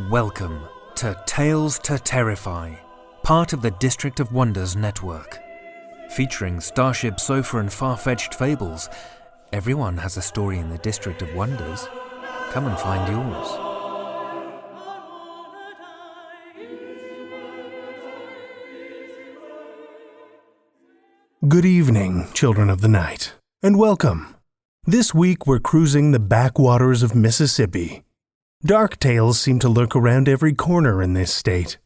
Welcome to Tales to Terrify, part of the District of Wonders network. Featuring Starship Sofa and far-fetched fables, everyone has a story in the District of Wonders. Come and find yours. Good evening, children of the night, and welcome. This week we're cruising the backwaters of Mississippi. Dark tales seem to lurk around every corner in this state.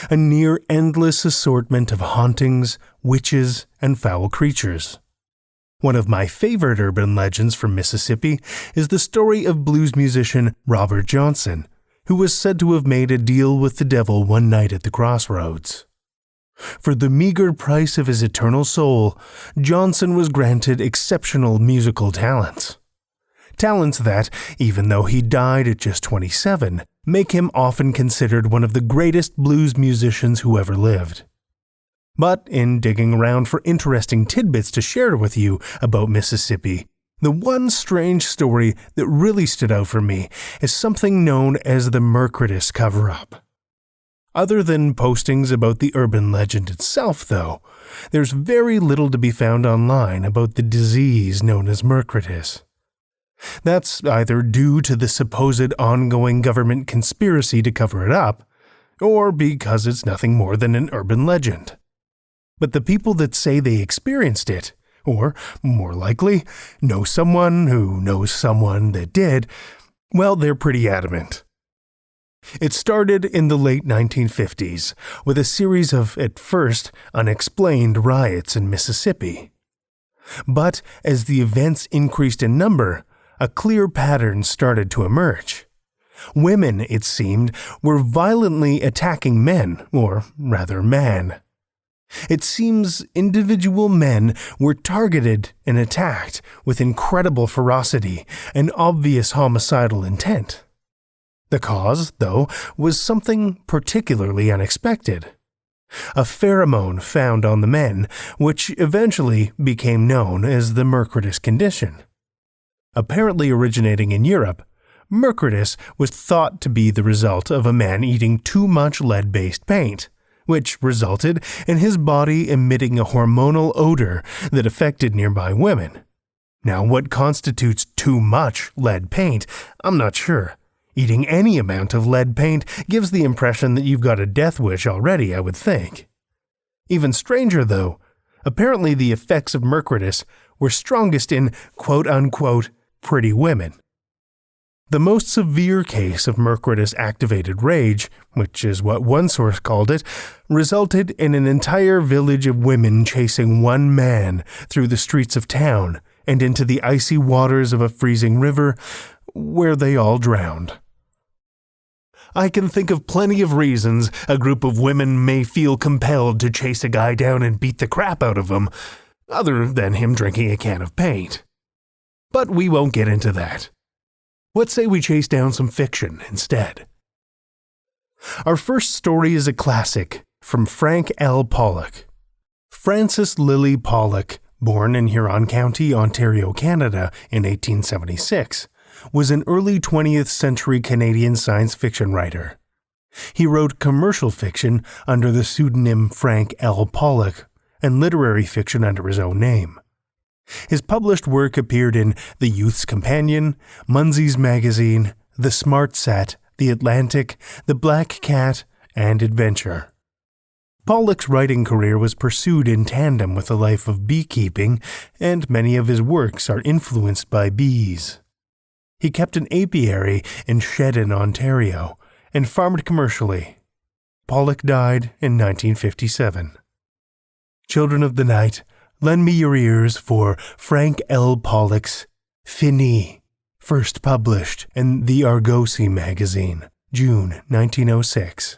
A near-endless assortment of hauntings, witches, and foul creatures. One of my favorite urban legends from Mississippi is the story of blues musician Robert Johnson, who was said to have made a deal with the devil one night at the crossroads. For the meager price of his eternal soul, Johnson was granted exceptional musical talents. Talents that, even though he died at just 27, make him often considered one of the greatest blues musicians who ever lived. But in digging around for interesting tidbits to share with you about Mississippi, the one strange story that really stood out for me is something known as the Mercredis cover-up. Other than postings about the urban legend itself, though, there's very little to be found online about the disease known as Mercredis. That's either due to the supposed ongoing government conspiracy to cover it up, or because it's nothing more than an urban legend. But the people that say they experienced it, or, more likely, know someone who knows someone that did, well, they're pretty adamant. It started in the late 1950s with a series of, at first, unexplained riots in Mississippi. But as the events increased in number, a clear pattern started to emerge. Women, it seemed, were violently attacking men, or rather man. It seems individual men were targeted and attacked with incredible ferocity and obvious homicidal intent. The cause, though, was something particularly unexpected. A pheromone found on the men, which eventually became known as the Mercredis condition. Apparently originating in Europe, Mercredis was thought to be the result of a man eating too much lead-based paint, which resulted in his body emitting a hormonal odor that affected nearby women. Now, what constitutes too much lead paint, I'm not sure. Eating any amount of lead paint gives the impression that you've got a death wish already, I would think. Even stranger, though, apparently the effects of Mercredis were strongest in quote-unquote pretty women. The most severe case of Mercredis-activated rage, which is what one source called it, resulted in an entire village of women chasing one man through the streets of town and into the icy waters of a freezing river, where they all drowned. I can think of plenty of reasons a group of women may feel compelled to chase a guy down and beat the crap out of him, other than him drinking a can of paint. But we won't get into that. Let's say we chase down some fiction instead. Our first story is a classic from Frank L. Pollock. Frances Lily Pollock, born in Huron County, Ontario, Canada in 1876, was an early 20th century Canadian science fiction writer. He wrote commercial fiction under the pseudonym Frank L. Pollock and literary fiction under his own name. His published work appeared in The Youth's Companion, Munsey's Magazine, The Smart Set, The Atlantic, The Black Cat, and Adventure. Pollock's writing career was pursued in tandem with a life of beekeeping, and many of his works are influenced by bees. He kept an apiary in Shedden, Ontario, and farmed commercially. Pollock died in 1957. Children of the night, lend me your ears for Frank L. Pollock's Finis, first published in the Argosy magazine, June 1906.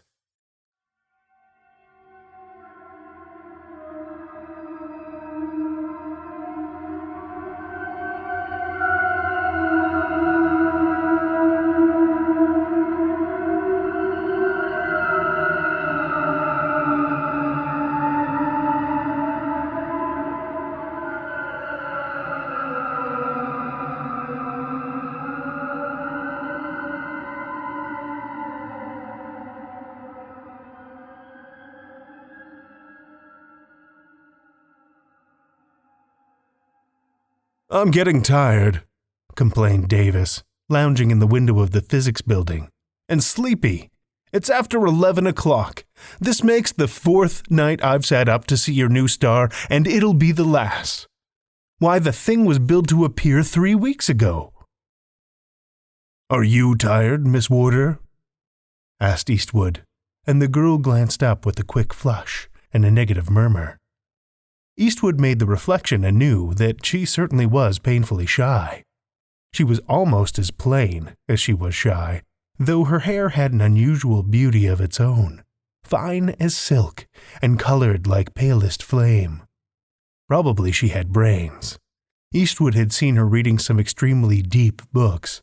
"I'm getting tired," complained Davis, lounging in the window of the physics building. "And sleepy. It's after 11 o'clock. This makes the 4th night I've sat up to see your new star, and it'll be the last. Why, the thing was billed to appear 3 weeks ago." "Are you tired, Miss Warder?" asked Eastwood, and the girl glanced up with a quick flush and a negative murmur. Eastwood made the reflection anew that she certainly was painfully shy. She was almost as plain as she was shy, though her hair had an unusual beauty of its own, fine as silk and colored like palest flame. Probably she had brains. Eastwood had seen her reading some extremely deep books.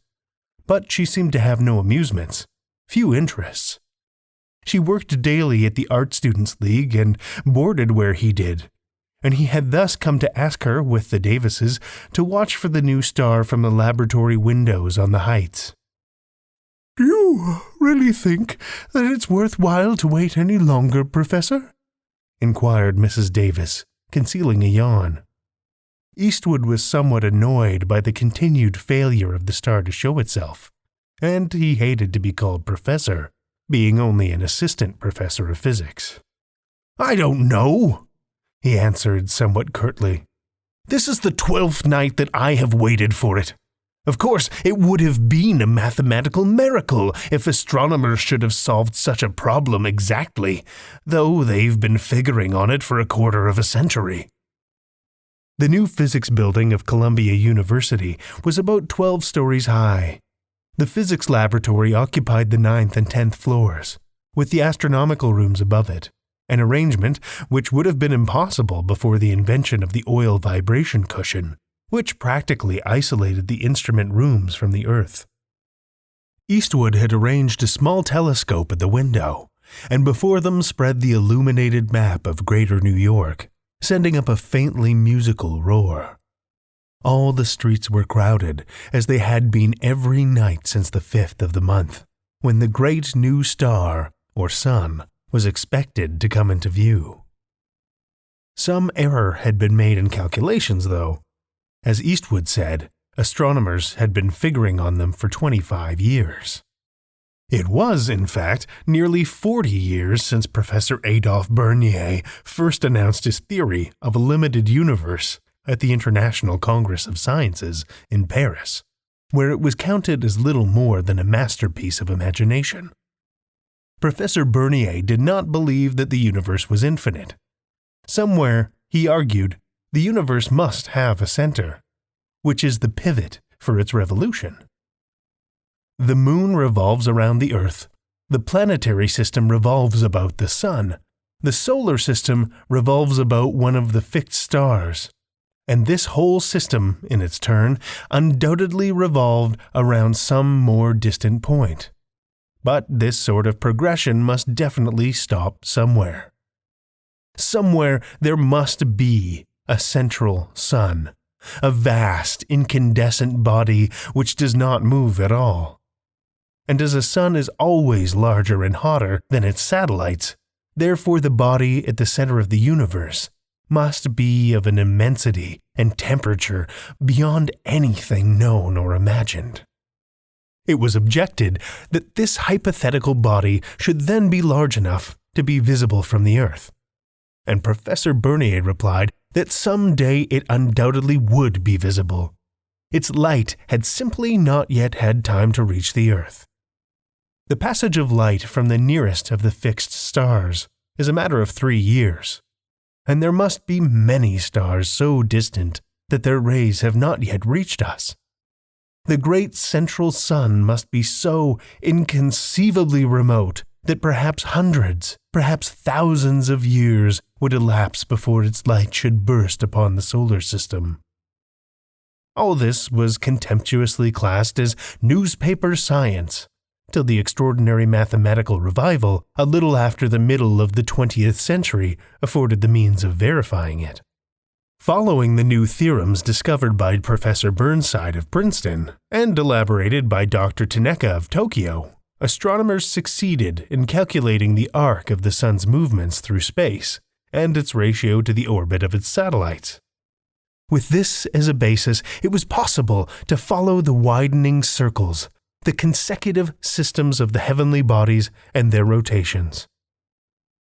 But she seemed to have no amusements, few interests. She worked daily at the Art Students' League and boarded where he did, and he had thus come to ask her, with the Davises, to watch for the new star from the laboratory windows on the heights. "Do you really think that it's worthwhile to wait any longer, Professor?" inquired Mrs. Davis, concealing a yawn. Eastwood was somewhat annoyed by the continued failure of the star to show itself, and he hated to be called professor, being only an assistant professor of physics. "I don't know," he answered somewhat curtly. "This is the 12th night that I have waited for it. Of course, it would have been a mathematical miracle if astronomers should have solved such a problem exactly, though they've been figuring on it for a quarter of a century." The new physics building of Columbia University was about 12 stories high. The physics laboratory occupied the 9th and 10th floors, with the astronomical rooms above it, an arrangement which would have been impossible before the invention of the oil vibration cushion, which practically isolated the instrument rooms from the Earth. Eastwood had arranged a small telescope at the window, and before them spread the illuminated map of Greater New York, sending up a faintly musical roar. All the streets were crowded, as they had been every night since the 5th of the month, when the great new star, or sun, was expected to come into view. Some error had been made in calculations, though. As Eastwood said, astronomers had been figuring on them for 25 years. It was, in fact, nearly 40 years since Professor Adolphe Bernier first announced his theory of a limited universe at the International Congress of Sciences in Paris, where it was counted as little more than a masterpiece of imagination. Professor Bernier did not believe that the universe was infinite. Somewhere, he argued, the universe must have a center, which is the pivot for its revolution. The moon revolves around the Earth, the planetary system revolves about the sun, the solar system revolves about one of the fixed stars, and this whole system, in its turn, undoubtedly revolved around some more distant point. But this sort of progression must definitely stop somewhere. Somewhere there must be a central sun, a vast incandescent body which does not move at all. And as a sun is always larger and hotter than its satellites, therefore the body at the center of the universe must be of an immensity and temperature beyond anything known or imagined. It was objected that this hypothetical body should then be large enough to be visible from the Earth, and Professor Bernier replied that someday it undoubtedly would be visible. Its light had simply not yet had time to reach the Earth. The passage of light from the nearest of the fixed stars is a matter of 3 years, and there must be many stars so distant that their rays have not yet reached us. The great central sun must be so inconceivably remote that perhaps hundreds, perhaps thousands of years would elapse before its light should burst upon the solar system. All this was contemptuously classed as newspaper science, till the extraordinary mathematical revival a little after the middle of the 20th century afforded the means of verifying it. Following the new theorems discovered by Professor Burnside of Princeton and elaborated by Dr. Tanaka of Tokyo, astronomers succeeded in calculating the arc of the sun's movements through space and its ratio to the orbit of its satellites. With this as a basis, it was possible to follow the widening circles, the consecutive systems of the heavenly bodies and their rotations.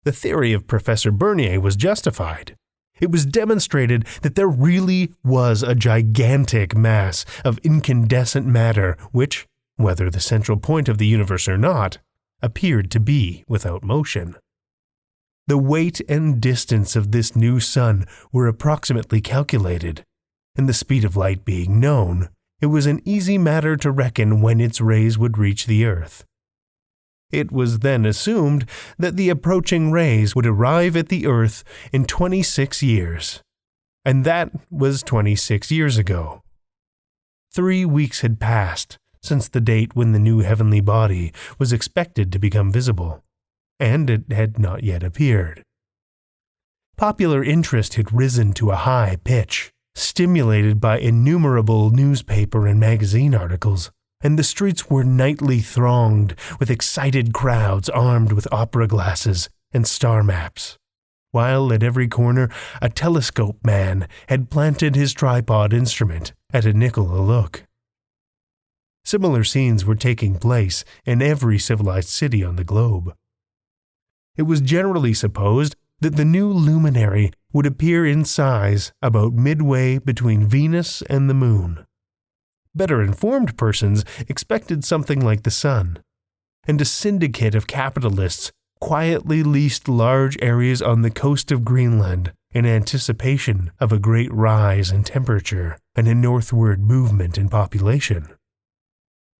The theory of Professor Bernier was justified. It was demonstrated that there really was a gigantic mass of incandescent matter which, whether the central point of the universe or not, appeared to be without motion. The weight and distance of this new sun were approximately calculated, and the speed of light being known, it was an easy matter to reckon when its rays would reach the Earth. It was then assumed that the approaching rays would arrive at the Earth in 26 years, and that was 26 years ago. 3 weeks had passed since the date when the new heavenly body was expected to become visible, and it had not yet appeared. Popular interest had risen to a high pitch, stimulated by innumerable newspaper and magazine articles, and the streets were nightly thronged with excited crowds armed with opera glasses and star maps, while at every corner a telescope man had planted his tripod instrument at a nickel a look. Similar scenes were taking place in every civilized city on the globe. It was generally supposed that the new luminary would appear in size about midway between Venus and the Moon. Better informed persons expected something like the Sun, and a syndicate of capitalists quietly leased large areas on the coast of Greenland in anticipation of a great rise in temperature and a northward movement in population.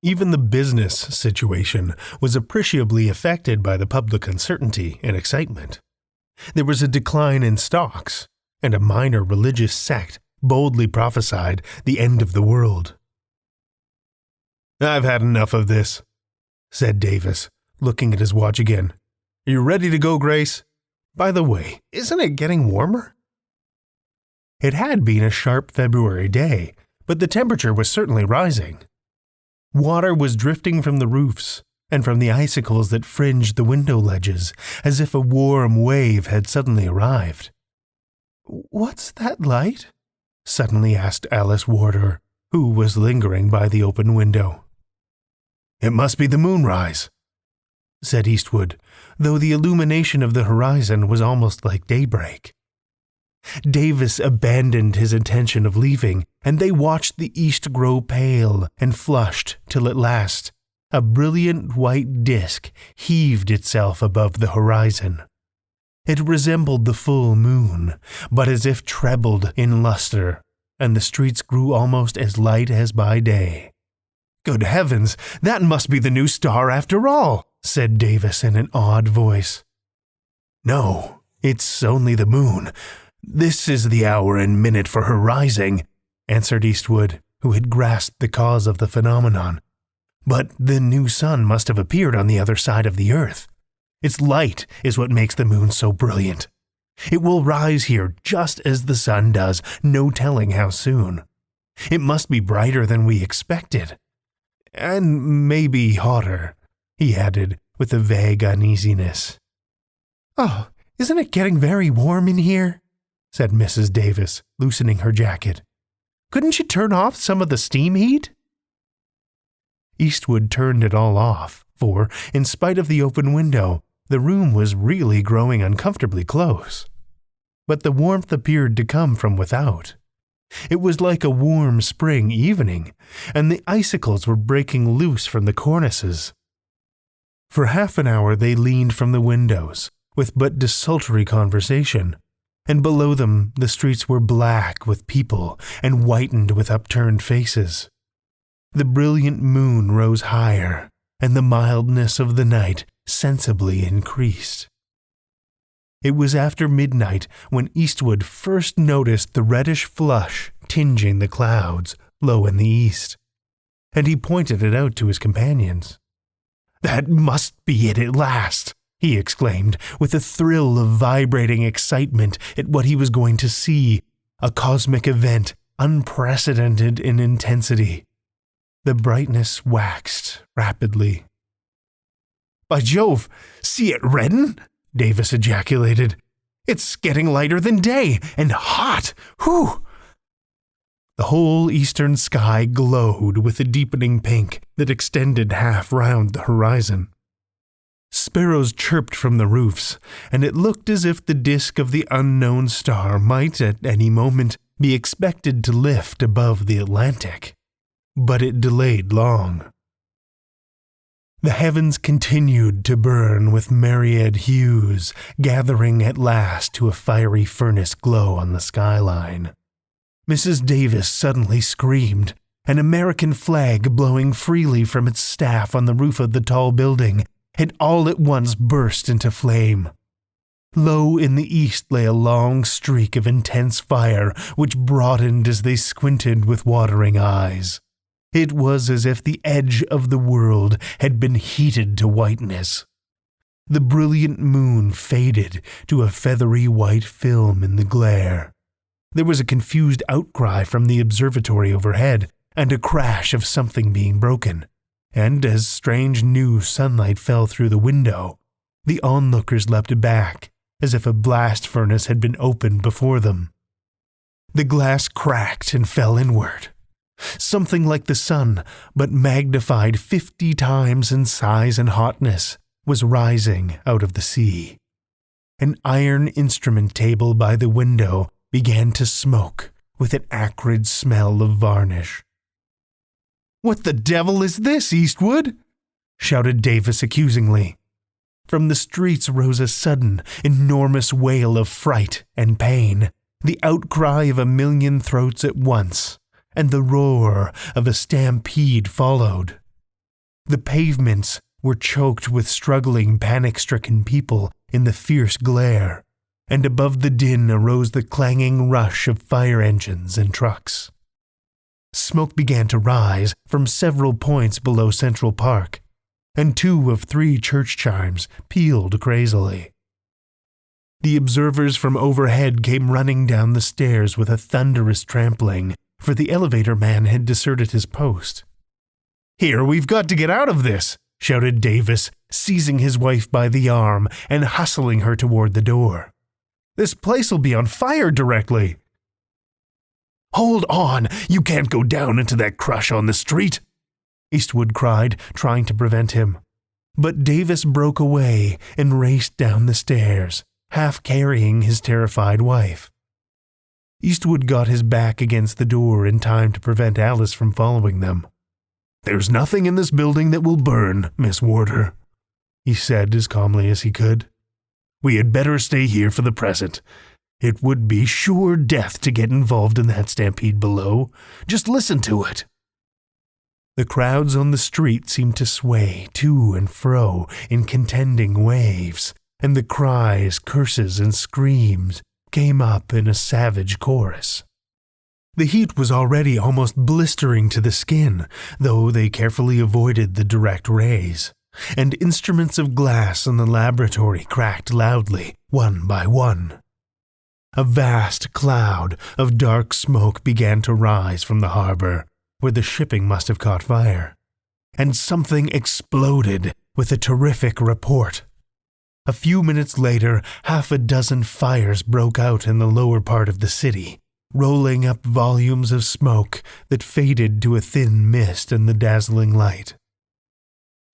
Even the business situation was appreciably affected by the public uncertainty and excitement. There was a decline in stocks, and a minor religious sect boldly prophesied the end of the world. "I've had enough of this," said Davis, looking at his watch again. "Are you ready to go, Grace? By the way, isn't it getting warmer?" It had been a sharp February day, but the temperature was certainly rising. Water was drifting from the roofs and from the icicles that fringed the window ledges, as if a warm wave had suddenly arrived. "What's that light?" suddenly asked Alice Warder, who was lingering by the open window. "It must be the moonrise," said Eastwood, though the illumination of the horizon was almost like daybreak. Davis abandoned his intention of leaving, and they watched the east grow pale and flushed till at last a brilliant white disk heaved itself above the horizon. It resembled the full moon, but as if trebled in luster, and the streets grew almost as light as by day. "Good heavens, that must be the new star after all," said Davis in an awed voice. "No, it's only the moon. This is the hour and minute for her rising," answered Eastwood, who had grasped the cause of the phenomenon. "But the new sun must have appeared on the other side of the earth. Its light is what makes the moon so brilliant. It will rise here just as the sun does, no telling how soon. It must be brighter than we expected. And maybe hotter," he added with a vague uneasiness. "Oh, isn't it getting very warm in here?" said Mrs. Davis, loosening her jacket. "Couldn't you turn off some of the steam heat?" Eastwood turned it all off, for, in spite of the open window, the room was really growing uncomfortably close. But the warmth appeared to come from without. It was like a warm spring evening, and the icicles were breaking loose from the cornices. For half an hour they leaned from the windows, with but desultory conversation, and below them the streets were black with people and whitened with upturned faces. The brilliant moon rose higher, and the mildness of the night sensibly increased. It was after midnight when Eastwood first noticed the reddish flush tinging the clouds low in the east, and he pointed it out to his companions. "That must be it at last," he exclaimed, with a thrill of vibrating excitement at what he was going to see, a cosmic event unprecedented in intensity. The brightness waxed rapidly. "By Jove, see it redden?" Davis ejaculated. "It's getting lighter than day, and hot! Whew!" The whole eastern sky glowed with a deepening pink that extended half round the horizon. Sparrows chirped from the roofs, and it looked as if the disk of the unknown star might at any moment be expected to lift above the Atlantic. But it delayed long. The heavens continued to burn with myriad hues, gathering at last to a fiery furnace glow on the skyline. Mrs. Davis suddenly screamed. An American flag blowing freely from its staff on the roof of the tall building had all at once burst into flame. Low in the east lay a long streak of intense fire which broadened as they squinted with watering eyes. It was as if the edge of the world had been heated to whiteness. The brilliant moon faded to a feathery white film in the glare. There was a confused outcry from the observatory overhead, and a crash of something being broken, and as strange new sunlight fell through the window, the onlookers leapt back, as if a blast furnace had been opened before them. The glass cracked and fell inward. Something like the sun, but magnified 50 times in size and hotness, was rising out of the sea. An iron instrument table by the window began to smoke with an acrid smell of varnish. "What the devil is this, Eastwood?" shouted Davis accusingly. From the streets rose a sudden, enormous wail of fright and pain, the outcry of a million throats at once, and the roar of a stampede followed. The pavements were choked with struggling, panic-stricken people in the fierce glare, and above the din arose the clanging rush of fire engines and trucks. Smoke began to rise from several points below Central Park, and 2 of 3 church chimes pealed crazily. The observers from overhead came running down the stairs with a thunderous trampling, for the elevator man had deserted his post. "Here, we've got to get out of this," shouted Davis, seizing his wife by the arm and hustling her toward the door. "This place'll be on fire directly." "Hold on! You can't go down into that crush on the street!" Eastwood cried, trying to prevent him. But Davis broke away and raced down the stairs, half carrying his terrified wife. Eastwood got his back against the door in time to prevent Alice from following them. "There's nothing in this building that will burn, Miss Warder," he said as calmly as he could. "We had better stay here for the present. It would be sure death to get involved in that stampede below. Just listen to it." The crowds on the street seemed to sway to and fro in contending waves, and the cries, curses, and screams came up in a savage chorus. The heat was already almost blistering to the skin, though they carefully avoided the direct rays, and instruments of glass in the laboratory cracked loudly, one by one. A vast cloud of dark smoke began to rise from the harbor, where the shipping must have caught fire, and something exploded with a terrific report. A few minutes later, 6 fires broke out in the lower part of the city, rolling up volumes of smoke that faded to a thin mist in the dazzling light.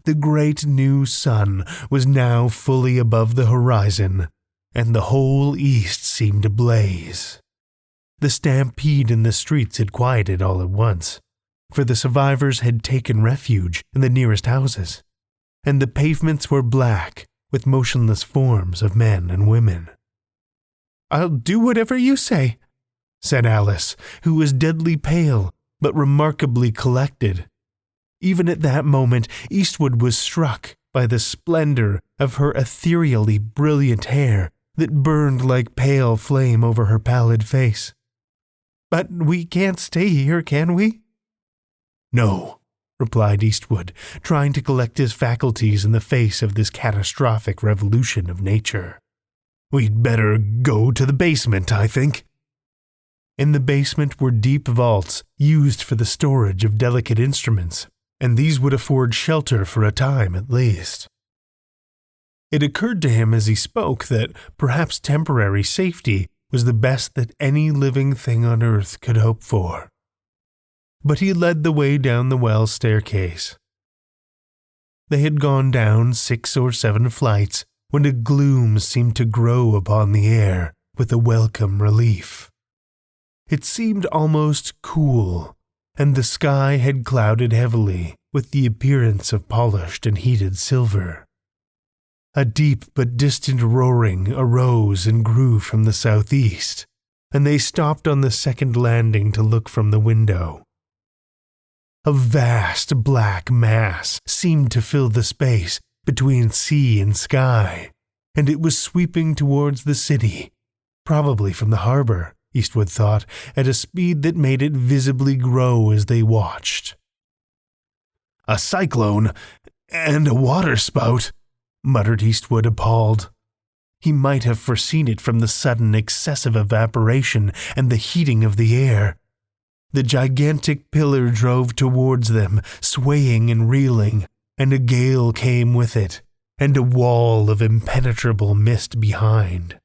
The great new sun was now fully above the horizon, and the whole east seemed ablaze. The stampede in the streets had quieted all at once, for the survivors had taken refuge in the nearest houses, and the pavements were black with motionless forms of men and women. "I'll do whatever you say," said Alice, who was deadly pale but remarkably collected. Even at that moment, Eastwood was struck by the splendor of her ethereally brilliant hair that burned like pale flame over her pallid face. "But we can't stay here, can we?" "No," replied Eastwood, trying to collect his faculties in the face of this catastrophic revolution of nature. "We'd better go to the basement, I think." In the basement were deep vaults used for the storage of delicate instruments, and these would afford shelter for a time at least. It occurred to him as he spoke that perhaps temporary safety was the best that any living thing on earth could hope for. but he led the way down the well staircase. They had gone down 6 or 7 flights when a gloom seemed to grow upon the air with a welcome relief. It seemed almost cool, and the sky had clouded heavily with the appearance of polished and heated silver. A deep but distant roaring arose and grew from the southeast, and they stopped on the second landing to look from the window. A vast black mass seemed to fill the space between sea and sky, and it was sweeping towards the city, probably from the harbor, Eastwood thought, at a speed that made it visibly grow as they watched. "A cyclone and a waterspout," muttered Eastwood, appalled. He might have foreseen it from the sudden excessive evaporation and the heating of the air. The gigantic pillar drove towards them, swaying and reeling, and a gale came with it, and a wall of impenetrable mist behind.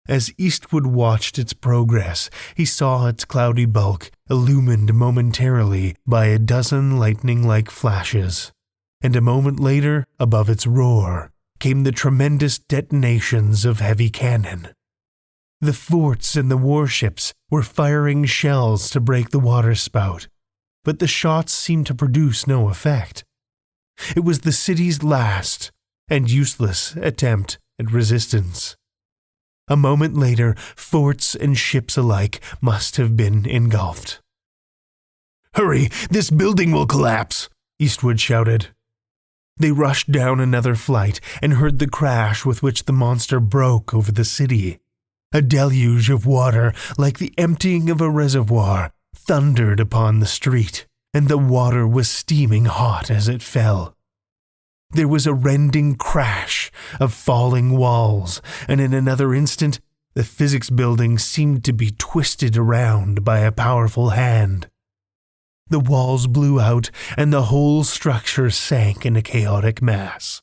As Eastwood watched its progress, he saw its cloudy bulk illumined momentarily by a dozen lightning-like flashes, and a moment later, above its roar, came the tremendous detonations of heavy cannon. The forts and the warships were firing shells to break the waterspout, but the shots seemed to produce no effect. It was the city's last and useless attempt at resistance. A moment later, forts and ships alike must have been engulfed. "Hurry, this building will collapse," Eastwood shouted. They rushed down another flight and heard the crash with which the monster broke over the city. A deluge of water, like the emptying of a reservoir, thundered upon the street, and the water was steaming hot as it fell. There was a rending crash of falling walls, and in another instant, the physics building seemed to be twisted around by a powerful hand. The walls blew out, and the whole structure sank in a chaotic mass.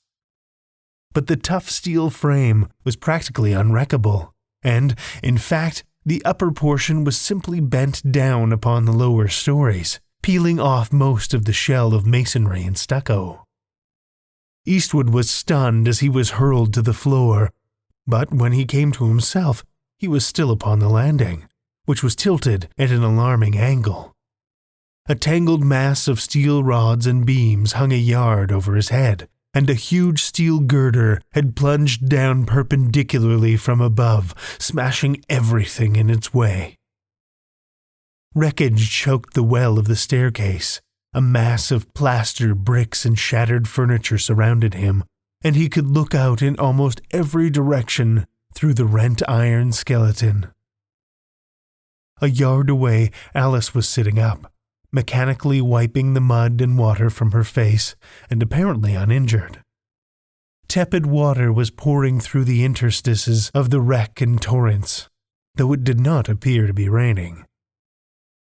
But the tough steel frame was practically unwreckable, and, in fact, the upper portion was simply bent down upon the lower stories, peeling off most of the shell of masonry and stucco. Eastwood was stunned as he was hurled to the floor, but when he came to himself, he was still upon the landing, which was tilted at an alarming angle. A tangled mass of steel rods and beams hung a yard over his head, and a huge steel girder had plunged down perpendicularly from above, smashing everything in its way. Wreckage choked the well of the staircase. A mass of plaster, bricks, and shattered furniture surrounded him, and he could look out in almost every direction through the rent iron skeleton. A yard away, Alice was sitting up, mechanically wiping the mud and water from her face, and apparently uninjured. Tepid water was pouring through the interstices of the wreck in torrents, though it did not appear to be raining.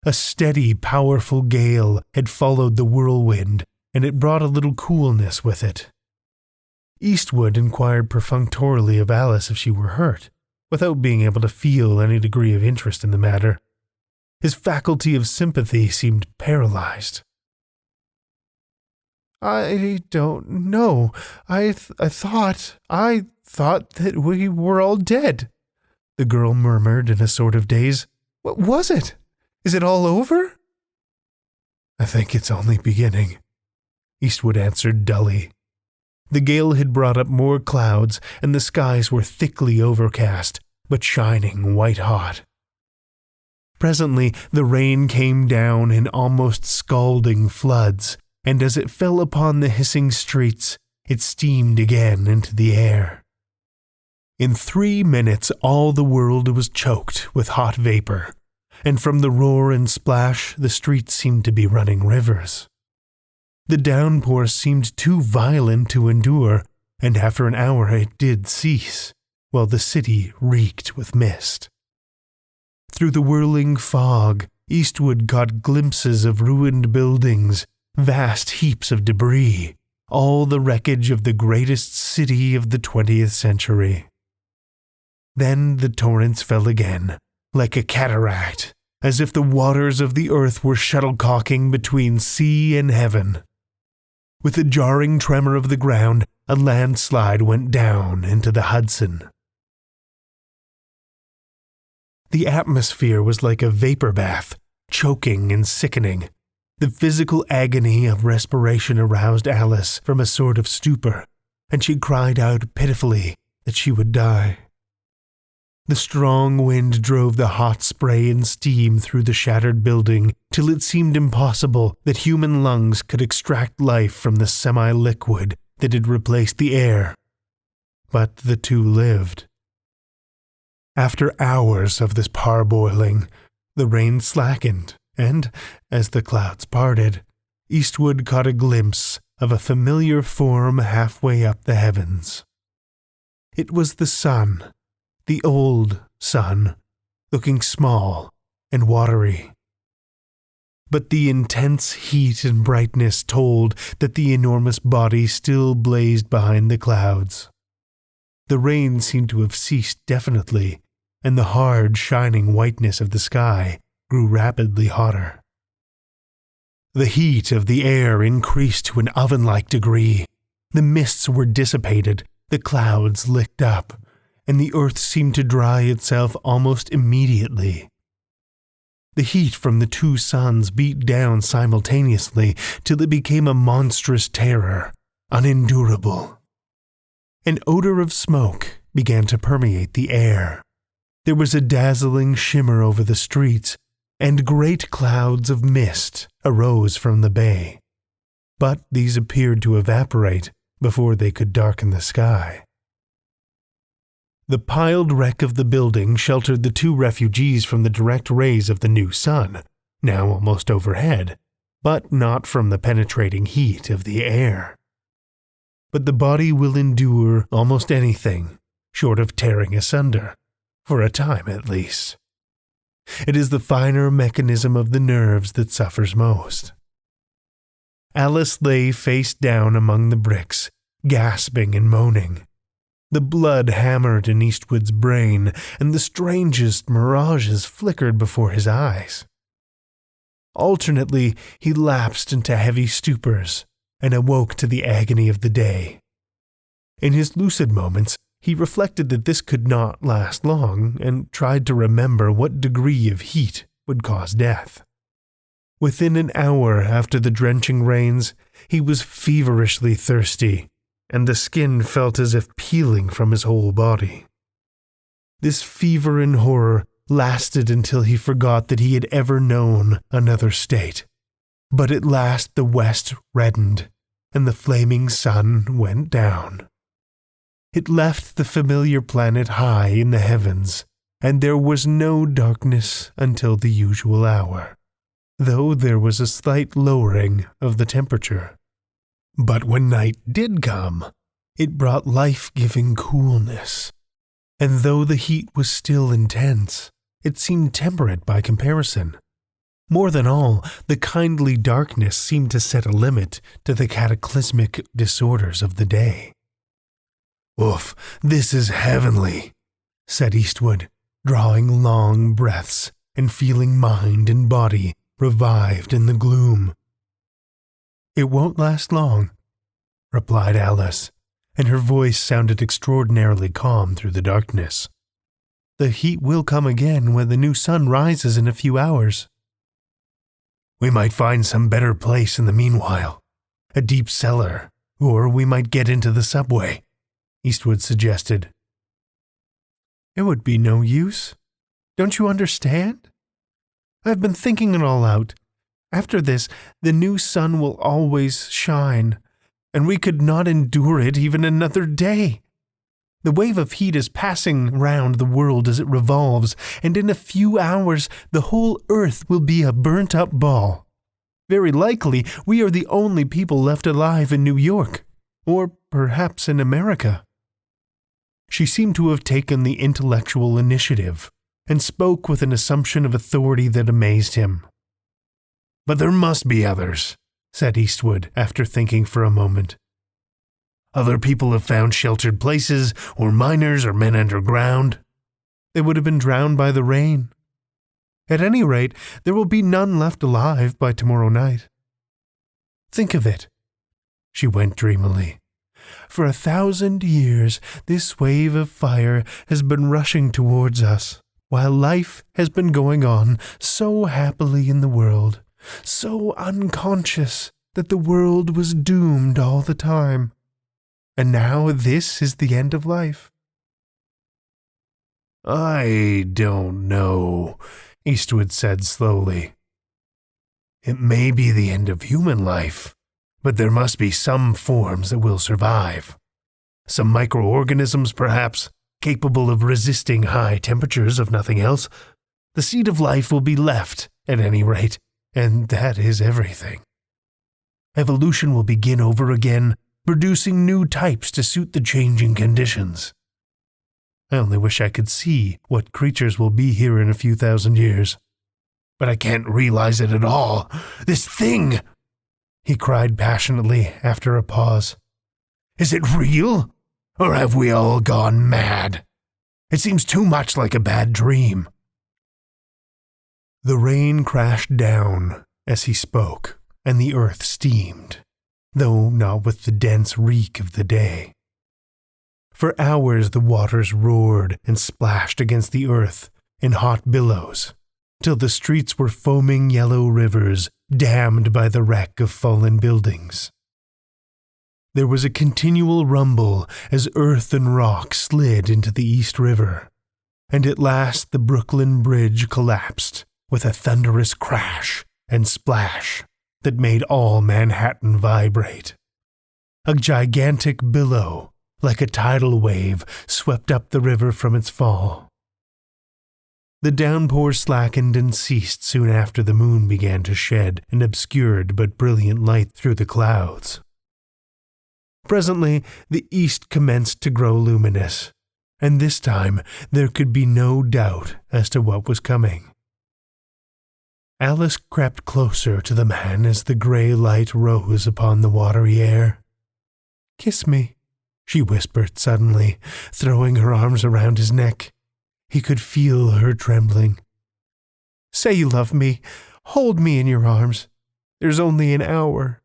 A steady, powerful gale had followed the whirlwind, and it brought a little coolness with it. Eastwood inquired perfunctorily of Alice if she were hurt, without being able to feel any degree of interest in the matter. His faculty of sympathy seemed paralyzed. "I don't know. I thought that we were all dead," the girl murmured in a sort of daze. "What was it? Is it all over?" "I think it's only beginning," Eastwood answered dully. The gale had brought up more clouds, and the skies were thickly overcast, but shining white-hot. Presently the rain came down in almost scalding floods, and as it fell upon the hissing streets, it steamed again into the air. In 3 minutes all the world was choked with hot vapor, and from the roar and splash the streets seemed to be running rivers. The downpour seemed too violent to endure, and after an hour it did cease, while the city reeked with mist. Through the whirling fog, Eastwood caught glimpses of ruined buildings, vast heaps of debris, all the wreckage of the greatest city of the 20th century. Then the torrents fell again, like a cataract, as if the waters of the earth were shuttlecocking between sea and heaven. With a jarring tremor of the ground, a landslide went down into the Hudson. The atmosphere was like a vapor bath, choking and sickening. The physical agony of respiration aroused Alice from a sort of stupor, and she cried out pitifully that she would die. The strong wind drove the hot spray and steam through the shattered building till it seemed impossible that human lungs could extract life from the semi-liquid that had replaced the air. But the two lived. After hours of this parboiling, the rain slackened, and, as the clouds parted, Eastwood caught a glimpse of a familiar form halfway up the heavens. It was the sun, the old sun, looking small and watery. But the intense heat and brightness told that the enormous body still blazed behind the clouds. The rain seemed to have ceased definitely, and the hard, shining whiteness of the sky grew rapidly hotter. The heat of the air increased to an oven-like degree. The mists were dissipated, the clouds licked up, and the earth seemed to dry itself almost immediately. The heat from the two suns beat down simultaneously till it became a monstrous terror, unendurable. An odor of smoke began to permeate the air. There was a dazzling shimmer over the streets, and great clouds of mist arose from the bay. But these appeared to evaporate before they could darken the sky. The piled wreck of the building sheltered the two refugees from the direct rays of the new sun, now almost overhead, but not from the penetrating heat of the air. But the body will endure almost anything, short of tearing asunder, for a time at least. It is the finer mechanism of the nerves that suffers most. Alice lay face down among the bricks, gasping and moaning. The blood hammered in Eastwood's brain, and the strangest mirages flickered before his eyes. Alternately, he lapsed into heavy stupors and awoke to the agony of the day. In his lucid moments, he reflected that this could not last long and tried to remember what degree of heat would cause death. Within an hour after the drenching rains, he was feverishly thirsty, and the skin felt as if peeling from his whole body. This fever and horror lasted until he forgot that he had ever known another state. But at last the west reddened, and the flaming sun went down. It left the familiar planet high in the heavens, and there was no darkness until the usual hour, though there was a slight lowering of the temperature. But when night did come, it brought life-giving coolness, and though the heat was still intense, it seemed temperate by comparison. More than all, the kindly darkness seemed to set a limit to the cataclysmic disorders of the day. "Oof, this is heavenly," said Eastwood, drawing long breaths and feeling mind and body revived in the gloom. "It won't last long," replied Alice, and her voice sounded extraordinarily calm through the darkness. "The heat will come again when the new sun rises in a few hours." "We might find some better place in the meanwhile, a deep cellar, or we might get into the subway," Eastwood suggested. "It would be no use. Don't you understand? I've been thinking it all out. After this, the new sun will always shine, and we could not endure it even another day. The wave of heat is passing round the world as it revolves, and in a few hours the whole earth will be a burnt-up ball. Very likely we are the only people left alive in New York, or perhaps in America." She seemed to have taken the intellectual initiative, and spoke with an assumption of authority that amazed him. "But there must be others," said Eastwood, after thinking for a moment. "Other people have found sheltered places, or miners or men underground." "They would have been drowned by the rain. At any rate, there will be none left alive by tomorrow night. Think of it, she went dreamily. For 1,000 years, this wave of fire has been rushing towards us, while life has been going on so happily in the world, so unconscious that the world was doomed all the time. And now this is the end of life. I don't know, Eastwood said slowly. It may be the end of human life, but there must be some forms that will survive. Some microorganisms, perhaps, capable of resisting high temperatures if nothing else. The seed of life will be left, at any rate, and that is everything. Evolution will begin over again, producing new types to suit the changing conditions. I only wish I could see what creatures will be here in a few thousand years. But I can't realize it at all. This thing! He cried passionately after a pause. Is it real? Or have we all gone mad? It seems too much like a bad dream. The rain crashed down as he spoke, and the earth steamed, though not with the dense reek of the day. For hours the waters roared and splashed against the earth in hot billows, till the streets were foaming yellow rivers dammed by the wreck of fallen buildings. There was a continual rumble as earth and rock slid into the East River, and at last the Brooklyn Bridge collapsed with a thunderous crash and splash that made all Manhattan vibrate. A gigantic billow, like a tidal wave, swept up the river from its fall. The downpour slackened and ceased soon after the moon began to shed an obscured but brilliant light through the clouds. Presently, the east commenced to grow luminous, and this time there could be no doubt as to what was coming. Alice crept closer to the man as the gray light rose upon the watery air. "Kiss me," she whispered suddenly, throwing her arms around his neck. He could feel her trembling. "Say you love me. Hold me in your arms. There's only an hour."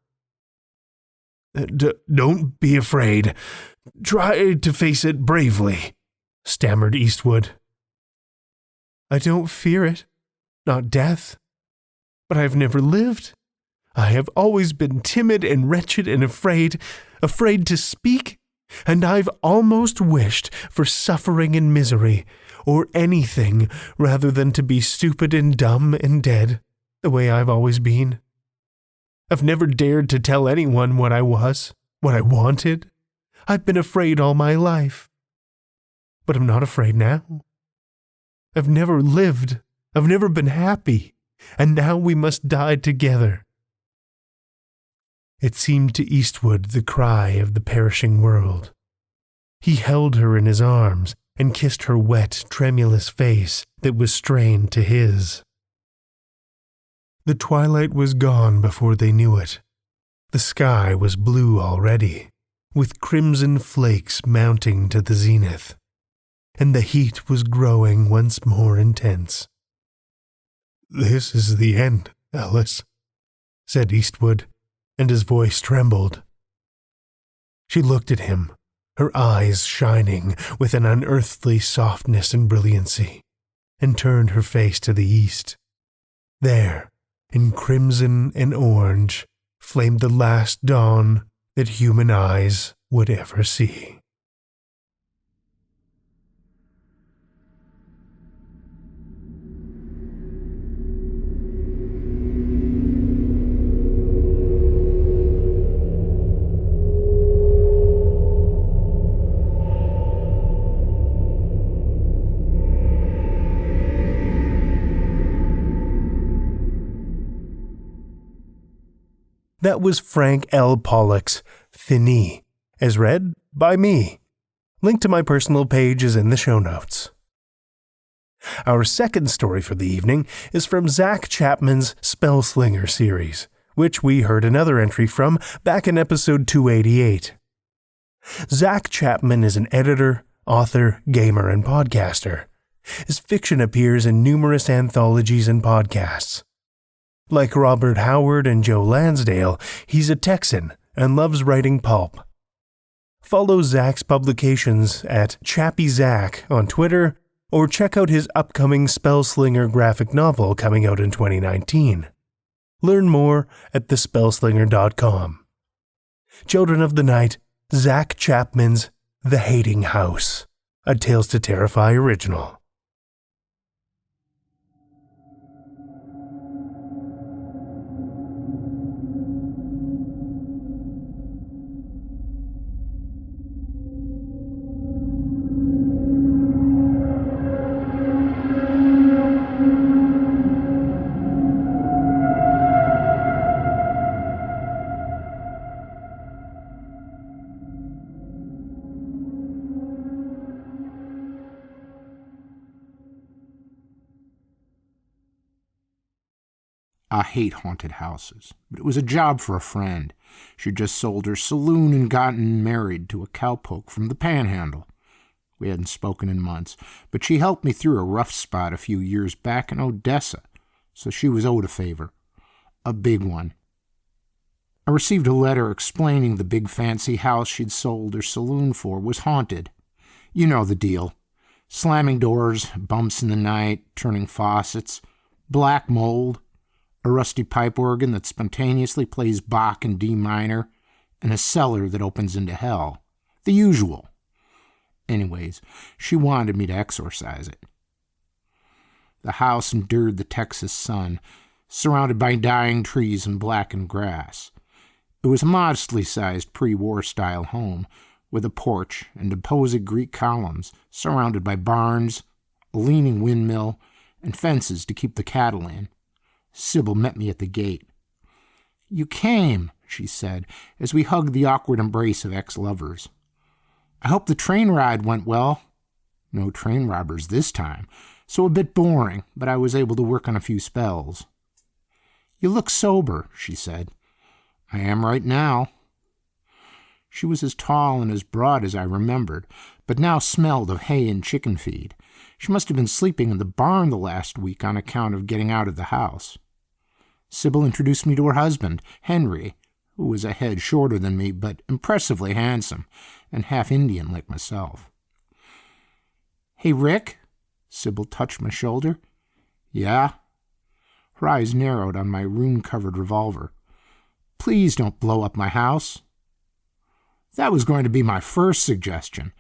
Don't be afraid. Try to face it bravely," stammered Eastwood. "I don't fear it. Not death. But I've never lived. I have always been timid and wretched and afraid to speak, and I've almost wished for suffering and misery, or anything rather than to be stupid and dumb and dead, the way I've always been. I've never dared to tell anyone what I was, what I wanted. I've been afraid all my life. But I'm not afraid now. I've never lived. I've never been happy. And now we must die together." It seemed to Eastwood the cry of the perishing world. He held her in his arms and kissed her wet, tremulous face that was strained to his. The twilight was gone before they knew it. The sky was blue already, with crimson flakes mounting to the zenith, and the heat was growing once more intense. "This is the end, Alice," said Eastwood, and his voice trembled. She looked at him, her eyes shining with an unearthly softness and brilliancy, and turned her face to the east. There, in crimson and orange, flamed the last dawn that human eyes would ever see. That was Frank L. Pollock's Finis, as read by me. Link to my personal page is in the show notes. Our second story for the evening is from Zach Chapman's Spellslinger series, which we heard another entry from back in episode 288. Zach Chapman is an editor, author, gamer, and podcaster. His fiction appears in numerous anthologies and podcasts. Like Robert Howard and Joe Lansdale, he's a Texan and loves writing pulp. Follow Zach's publications at ChappyZach on Twitter, or check out his upcoming Spellslinger graphic novel coming out in 2019. Learn more at thespellslinger.com. Children of the Night, Zach Chapman's The Hating House, a Tales to Terrify original. I hate haunted houses, but it was a job for a friend. She'd just sold her saloon and gotten married to a cowpoke from the Panhandle. We hadn't spoken in months, but she helped me through a rough spot a few years back in Odessa, so she was owed a favor. A big one. I received a letter explaining the big fancy house she'd sold her saloon for was haunted. You know the deal. Slamming doors, bumps in the night, turning faucets, black mold, a rusty pipe organ that spontaneously plays Bach in D minor, and a cellar that opens into hell. The usual. Anyways, she wanted me to exorcise it. The house endured the Texas sun, surrounded by dying trees and blackened grass. It was a modestly sized pre-war style home, with a porch and imposing Greek columns, surrounded by barns, a leaning windmill, and fences to keep the cattle in. Sybil met me at the gate. "You came," she said, as we hugged the awkward embrace of ex-lovers. "I hope the train ride went well." No train robbers this time, so a bit boring, but I was able to work on a few spells. "You look sober," she said. "I am right now." She was as tall and as broad as I remembered, but now smelled of hay and chicken feed. She must have been sleeping in the barn the last week on account of getting out of the house. Sybil introduced me to her husband, Henry, who was a head shorter than me, but impressively handsome, and half Indian like myself. "Hey, Rick?" Sybil touched my shoulder. "Yeah?" Her eyes narrowed on my rune-covered revolver. "Please don't blow up my house." That was going to be my first suggestion.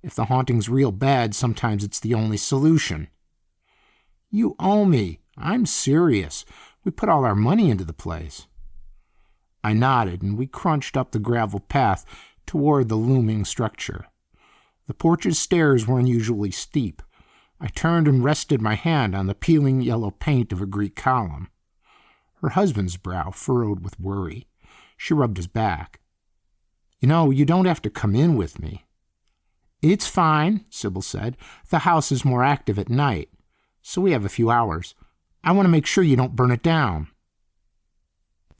If the haunting's real bad, sometimes it's the only solution. "You owe me. I'm serious. We put all our money into the place." I nodded, and we crunched up the gravel path toward the looming structure. The porch's stairs were unusually steep. I turned and rested my hand on the peeling yellow paint of a Greek column. Her husband's brow furrowed with worry. She rubbed his back. "You know, you don't have to come in with me." "It's fine," Sybil said. "The house is more active at night, so we have a few hours. I want to make sure you don't burn it down."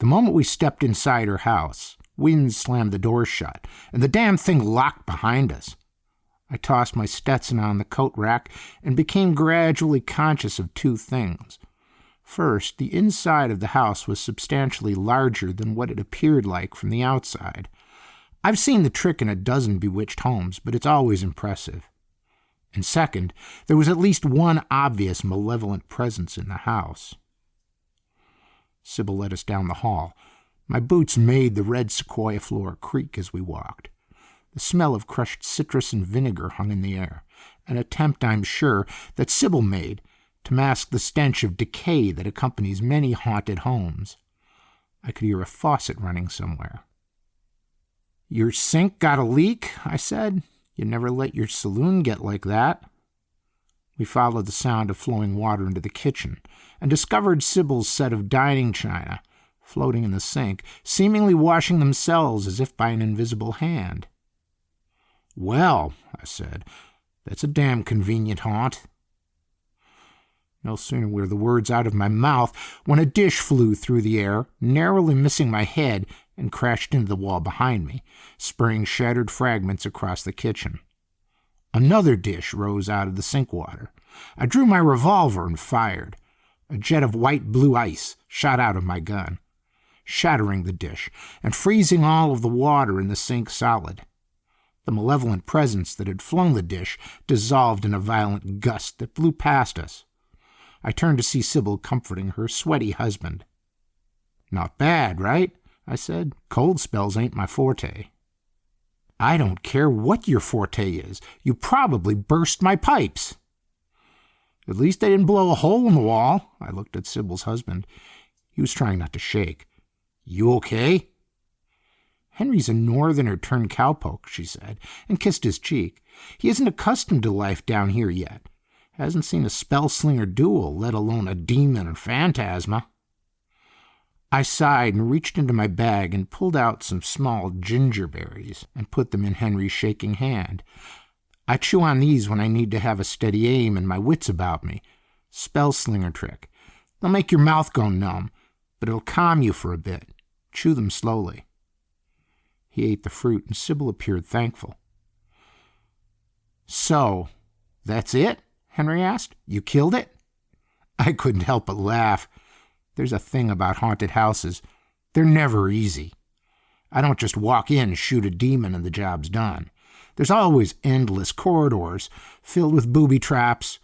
The moment we stepped inside her house, wind slammed the door shut, and the damn thing locked behind us. I tossed my Stetson on the coat rack and became gradually conscious of two things. First, the inside of the house was substantially larger than what it appeared like from the outside. I've seen the trick in a dozen bewitched homes, but it's always impressive. And second, there was at least one obvious malevolent presence in the house. Sybil led us down the hall. My boots made the red sequoia floor creak as we walked. The smell of crushed citrus and vinegar hung in the air, an attempt, I'm sure, that Sybil made to mask the stench of decay that accompanies many haunted homes. I could hear a faucet running somewhere. "Your sink got a leak?" I said. "You never let your saloon get like that." We followed the sound of flowing water into the kitchen and discovered Sybil's set of dining china floating in the sink, seemingly washing themselves as if by an invisible hand. "Well," I said, "that's a damn convenient haunt." No sooner were the words out of my mouth when a dish flew through the air, narrowly missing my head, and crashed into the wall behind me, spraying shattered fragments across the kitchen. Another dish rose out of the sink water. I drew my revolver and fired. A jet of white-blue ice shot out of my gun, shattering the dish and freezing all of the water in the sink solid. The malevolent presence that had flung the dish dissolved in a violent gust that blew past us. I turned to see Sybil comforting her sweaty husband. "Not bad, right?" I said. "Cold spells ain't my forte." "I don't care what your forte is. You probably burst my pipes." "At least I didn't blow a hole in the wall." I looked at Sybil's husband. He was trying not to shake. "You okay?" "Henry's a northerner turned cowpoke," she said, and kissed his cheek. "He isn't accustomed to life down here yet. Hasn't seen a spell-slinger duel, let alone a demon or phantasma." I sighed and reached into my bag and pulled out some small gingerberries and put them in Henry's shaking hand. "I chew on these when I need to have a steady aim and my wits about me. Spell-slinger trick. They'll make your mouth go numb, but it'll calm you for a bit. Chew them slowly." He ate the fruit, and Sybil appeared thankful. "So, that's it?" Henry asked. "You killed it?" I couldn't help but laugh. There's a thing about haunted houses. They're never easy. I don't just walk in, shoot a demon, and the job's done. There's always endless corridors filled with booby traps,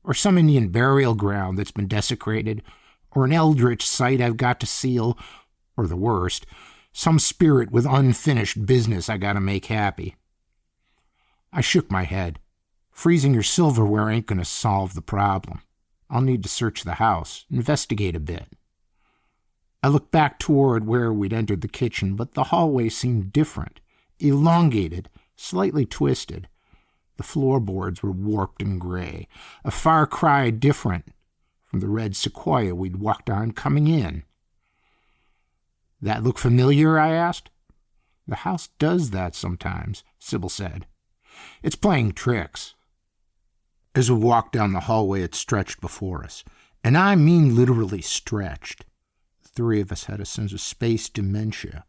or some Indian burial ground that's been desecrated, or an eldritch site I've got to seal, or the worst, some spirit with unfinished business I gotta make happy. I shook my head. Freezing your silverware ain't gonna solve the problem. I'll need to search the house, investigate a bit. I looked back toward where we'd entered the kitchen, but the hallway seemed different, elongated, slightly twisted. The floorboards were warped and gray, a far cry different from the red sequoia we'd walked on coming in. "That look familiar?" I asked. "The house does that sometimes," Sybil said. "It's playing tricks." As we walked down the hallway, it stretched before us, and I mean literally stretched. The three of us had a sense of space dementia.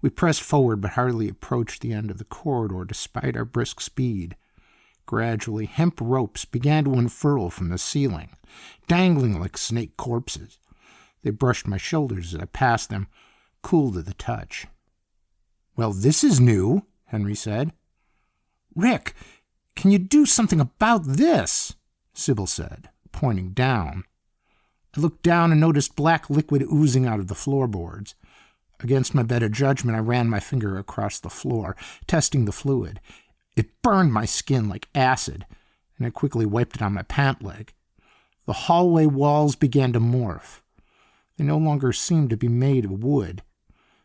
We pressed forward but hardly approached the end of the corridor despite our brisk speed. Gradually, hemp ropes began to unfurl from the ceiling, dangling like snake corpses. They brushed my shoulders as I passed them, cool to the touch. "Well, this is new," Henry said. "Rick, can you do something about this?" Sybil said, pointing down. I looked down and noticed black liquid oozing out of the floorboards. Against my better judgment, I ran my finger across the floor, testing the fluid. It burned my skin like acid, and I quickly wiped it on my pant leg. The hallway walls began to morph. They no longer seemed to be made of wood.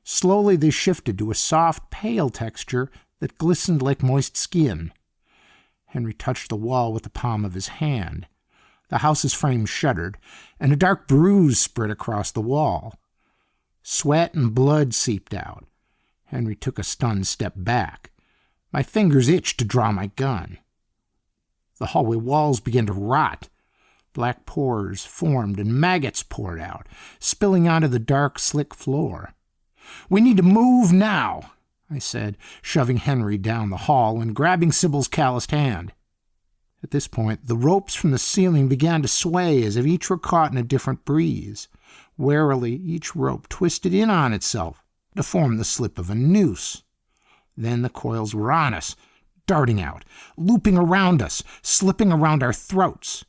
Slowly they shifted to a soft, pale texture that glistened like moist skin. Henry touched the wall with the palm of his hand. The house's frame shuddered, and a dark bruise spread across the wall. Sweat and blood seeped out. Henry took a stunned step back. My fingers itched to draw my gun. The hallway walls began to rot. Black pores formed and maggots poured out, spilling onto the dark, slick floor. "We need to move now," I said, shoving Henry down the hall and grabbing Sybil's calloused hand. At this point, the ropes from the ceiling began to sway as if each were caught in a different breeze. Warily, each rope twisted in on itself to form the slip of a noose. Then the coils were on us, darting out, looping around us, slipping around our throats.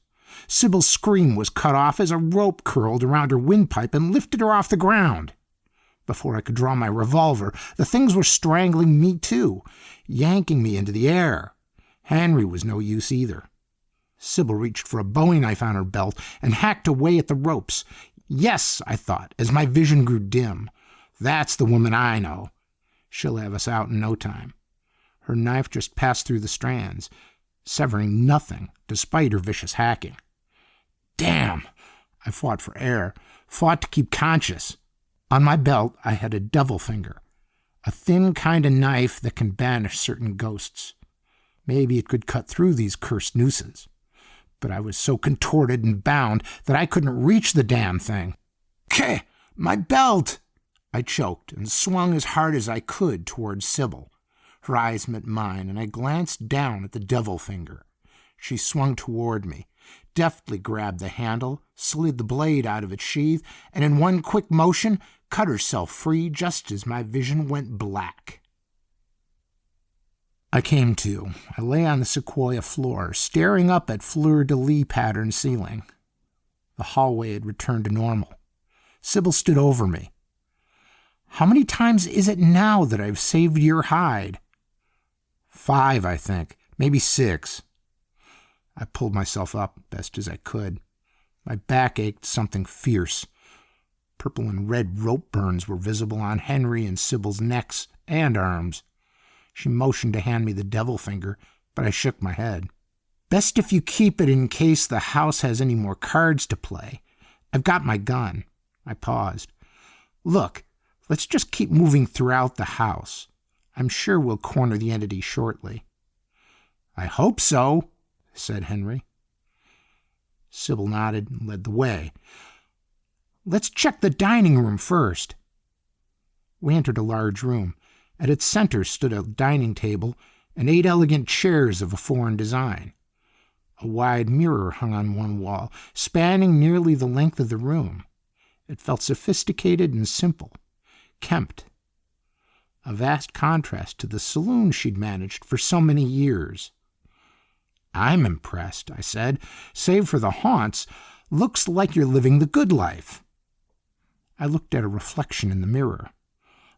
Sybil's scream was cut off as a rope curled around her windpipe and lifted her off the ground. Before I could draw my revolver, the things were strangling me too, yanking me into the air. Henry was no use either. Sybil reached for a bowie knife on her belt and hacked away at the ropes. Yes, I thought, as my vision grew dim. That's the woman I know. She'll have us out in no time. Her knife just passed through the strands, severing nothing despite her vicious hacking. Damn! I fought for air, fought to keep conscious. On my belt, I had a devil finger, a thin kind of knife that can banish certain ghosts. Maybe it could cut through these cursed nooses. But I was so contorted and bound that I couldn't reach the damn thing. "Keh! My belt!" I choked and swung as hard as I could towards Sybil. Her eyes met mine, and I glanced down at the devil finger. She swung toward me, deftly grabbed the handle, slid the blade out of its sheath, and in one quick motion cut herself free just as my vision went black. I came to. I lay on the sequoia floor, staring up at fleur-de-lis patterned ceiling. The hallway had returned to normal. Sybil stood over me. "How many times is it now that I've saved your hide?" "5, I think. Maybe 6. I pulled myself up best as I could. My back ached something fierce. Purple and red rope burns were visible on Henry and Sybil's necks and arms. She motioned to hand me the devil finger, but I shook my head. "Best if you keep it in case the house has any more cards to play. I've got my gun." I paused. "Look, let's just keep moving throughout the house. I'm sure we'll corner the entity shortly." "I hope so," said Henry. Sybil nodded and led the way. "Let's check the dining room first." We entered a large room. At its center stood a dining table and 8 elegant chairs of a foreign design. A wide mirror hung on one wall, spanning nearly the length of the room. It felt sophisticated and simple, kempt. A vast contrast to the saloon she'd managed for so many years. "I'm impressed," I said. "Save for the haunts, looks like you're living the good life." I looked at a reflection in the mirror.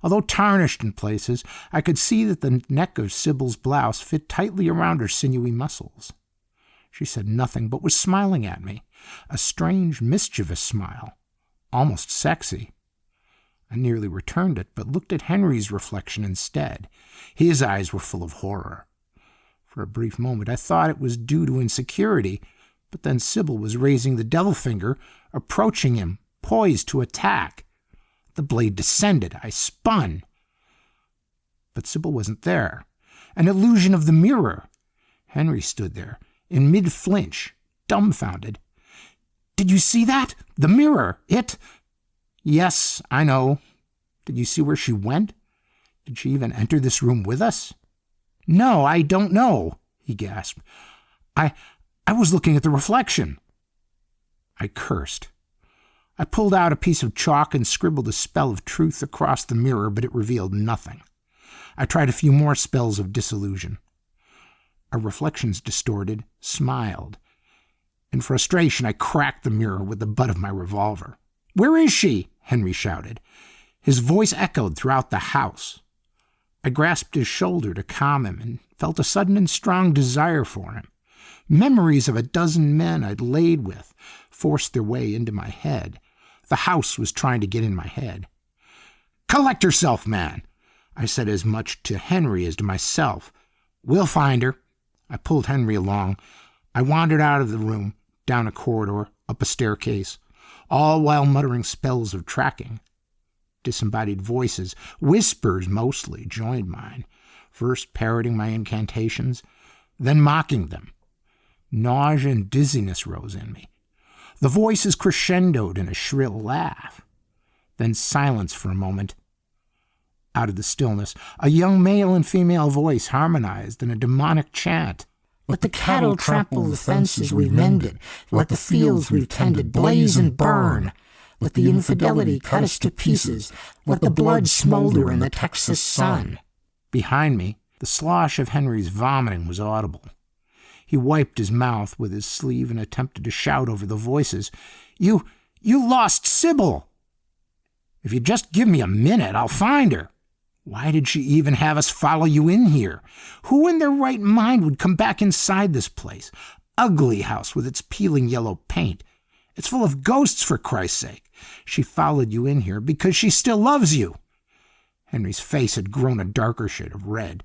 Although tarnished in places, I could see that the neck of Sybil's blouse fit tightly around her sinewy muscles. She said nothing, but was smiling at me, a strange, mischievous smile, almost sexy. I nearly returned it, but looked at Henry's reflection instead. His eyes were full of horror. For a brief moment, I thought it was due to insecurity, but then Sybil was raising the devil finger, approaching him, poised to attack. The blade descended. I spun. But Sybil wasn't there. An illusion of the mirror. Henry stood there, in mid-flinch, dumbfounded. "Did you see that? The mirror! It—" "Yes, I know. Did you see where she went? Did she even enter this room with us?" "No, I don't know," he gasped. I was looking at the reflection." I cursed. I pulled out a piece of chalk and scribbled a spell of truth across the mirror, but it revealed nothing. I tried a few more spells of disillusion. Our reflections distorted, smiled. In frustration, I cracked the mirror with the butt of my revolver. "Where is she?" Henry shouted. His voice echoed throughout the house. I grasped his shoulder to calm him and felt a sudden and strong desire for him. Memories of a dozen men I'd laid with forced their way into my head. The house was trying to get in my head. "Collect yourself, man!" I said as much to Henry as to myself. "We'll find her." I pulled Henry along. I wandered out of the room, down a corridor, up a staircase, all while muttering spells of tracking. Disembodied voices, whispers mostly, joined mine, first parroting my incantations, then mocking them. Nausea and dizziness rose in me. The voices crescendoed in a shrill laugh. Then silence for a moment. Out of the stillness, a young male and female voice harmonized in a demonic chant. "Let the cattle trample the fences we've mended. Let the fields we've tended blaze and burn. Let the infidelity cut us to pieces. Let the blood smolder in the Texas sun." Behind me, the slosh of Henry's vomiting was audible. He wiped his mouth with his sleeve and attempted to shout over the voices. You lost Sybil!" "If you just give me a minute, I'll find her." "Why did she even have us follow you in here? Who in their right mind would come back inside this place? Ugly house with its peeling yellow paint. It's full of ghosts, for Christ's sake. She followed you in here because she still loves you." Henry's face had grown a darker shade of red.